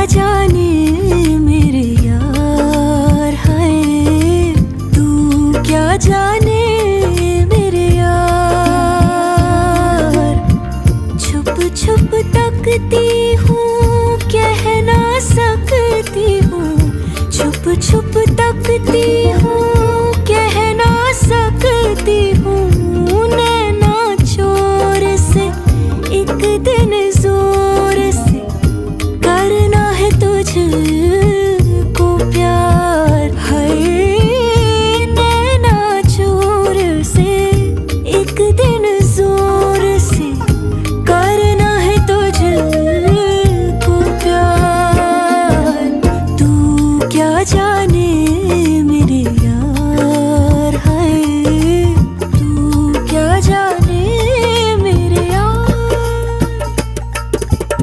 जाने मेरे यार, हाय तू क्या जाने मेरे यार। छुप छुप तकती हूँ, कह ना सकती हूँ, छुप छुप तकती